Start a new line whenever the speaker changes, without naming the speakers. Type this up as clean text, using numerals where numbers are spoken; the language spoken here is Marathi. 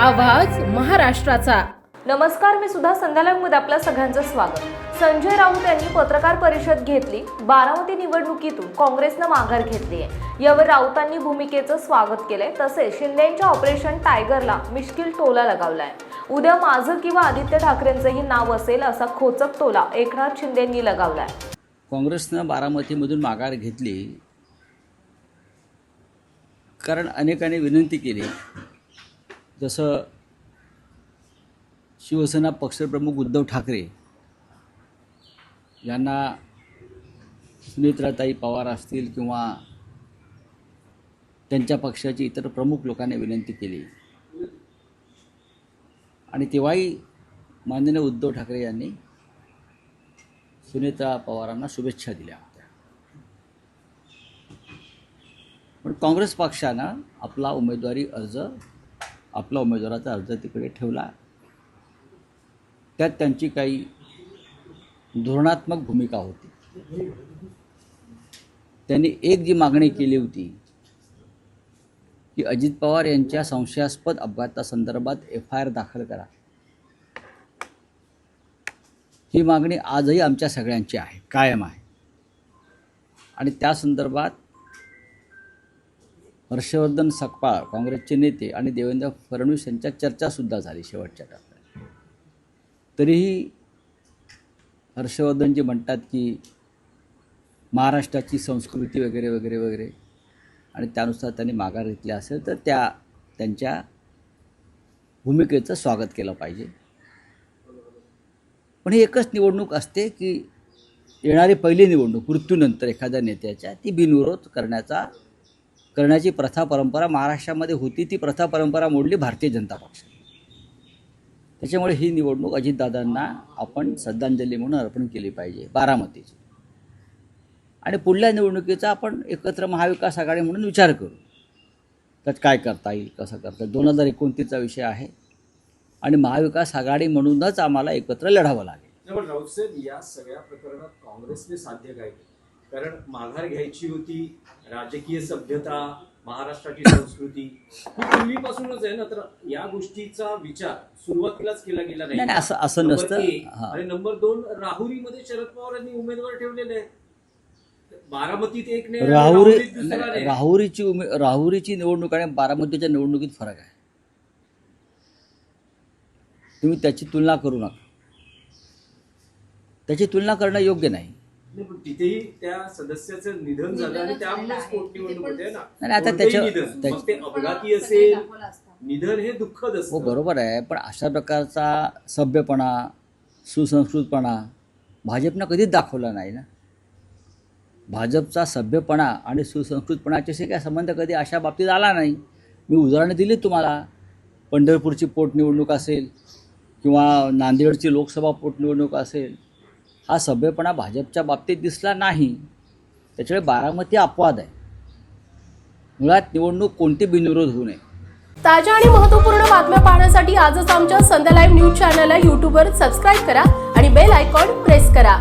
आवाज महाराष्ट्राचा।
नमस्कार, मी सुद्धा संध्याकाळमध्ये आपल्या सगळ्यांचं स्वागत। संजय राऊत यांनी पत्रकार परिषद घेतली। बारामती निवडणुकीतून काँग्रेसने माघार घेतली आहे। यावर राऊतांनी भूमिकेचं स्वागत केलंय। तसेच शिंदेंच्या ऑपरेशन टायगरला मिश्किल टोला लगावलाय। उद्या माझं किंवा आदित्य ठाकरेंचंही नाव असेल असा खोचक टोला एकनाथ शिंदेंनी लगावलाय।
काँग्रेसने बारामतीमधून माघार घेतली कारण अनेकांनी विनंती केली, जसं शिवसेना पक्षप्रमुख उद्धव ठाकरे यांना सुनेत्राताई पवार असतील किंवा त्यांच्या पक्षाची इतर प्रमुख लोकांनी विनंती केली आणि तेव्हाही माननीय उद्धव ठाकरे यांनी सुनेत्रा पवारांना शुभेच्छा दिल्या होत्या। पण काँग्रेस पक्षानं आपला उमेदवाराचा अर्ज तिकडे ठेवला। त्यात त्यांची काही धोरणात्मक भूमिका होती। त्यांनी एक जी मागणी केली होती की अजित पवार यांच्या संशयास्पद अपघातासंदर्भात FIR दाखल करा, ही मागणी आजही आमच्या सगळ्यांची आहे, कायम आहे। आणि त्या संदर्भात हर्षवर्धन सकपाळ काँग्रेसचे नेते आणि देवेंद्र फडणवीस यांच्या चर्चासुद्धा झाली शेवटच्या टप्प्यात। तरीही हर्षवर्धनजी म्हणतात की महाराष्ट्राची संस्कृती वगैरे वगैरे वगैरे आणि त्यानुसार त्यांनी माघार घेतली असेल तर त्यांच्या भूमिकेचं स्वागत केलं पाहिजे। पण ही एकच निवडणूक असते की येणारी पहिली निवडणूक मृत्यूनंतर एखाद्या नेत्याच्या, ती बिनविरोध करण्याची प्रथा परंपरा महाराष्ट्रामध्ये होती। ती प्रथा परंपरा मोडली भारतीय जनता पक्षाने। त्याच्यामुळे ही निवडणूक अजितदादांना आपण श्रद्धांजली म्हणून अर्पण केली पाहिजे बारामतीची, आणि पुढल्या निवडणुकीचा आपण एकत्र महाविकास आघाडी म्हणून विचार करू। त्यात काय करता येईल, कसं करता, 2029चा विषय आहे आणि महाविकास आघाडी म्हणूनच आम्हाला एकत्र लढावं लागेल।
पण राऊत साहेब, या सगळ्या प्रकरणात काँग्रेसने साध्य काय केलं? कारण माघार घ्यायची होती, राजकीय सभ्यता, महाराष्ट्राची संस्कृती ही पूर्वीपासूनच आहे ना, तर या गोष्टीचा विचार सुरुवातीलाच केला गेला नाही।
असं नसतं।
आणि नंबर 2, राहुरीमध्ये शरद पवार यांनी उमेदवार ठेवलेले आहेत, बारामतीत एक नाही,
राहुरीची निवडणूक आणि बारामतीच्या निवडणुकीत फरक आहे। तुम्ही त्याची तुलना करू नका, त्याची तुलना करणं योग्य नाही।
पण तिथेही त्या सदस्याचं निधन झालं आणि त्यामुळेच पोटनिवडणूक होते ना।
आता
मग ते अपघाती असेल, निधन हे दुःखद असतं।
हो, बरोबर आहे, पण अशा प्रकारचा सभ्यपणा, सुसंस्कृतपणा भाजपनं कधीच दाखवला नाही ना। भाजपचा सभ्यपणा आणि सुसंस्कृतपणाच्याशी काय संबंध कधी अशा बाबतीत आला नाही। मी उदाहरणं दिली तुम्हाला, पंढरपूरची पोटनिवडणूक असेल किंवा नांदेडची लोकसभा पोटनिवडणूक असेल, हा सभ्यपणा भाजपच्या बाबतीत दिसला नाही। त्याच्यामुळे बारामती अपवाद आहे। मुळात निवडणूक कोणती बिनविरोध होऊ नये।
ताज्या आणि महत्त्वपूर्ण बातम्या पाहण्यासाठी आजच आमच्या संध्या लाईव्ह न्यूज चॅनलला YouTubeवर सबस्क्राईब करा आणि बेल आयकॉन प्रेस करा।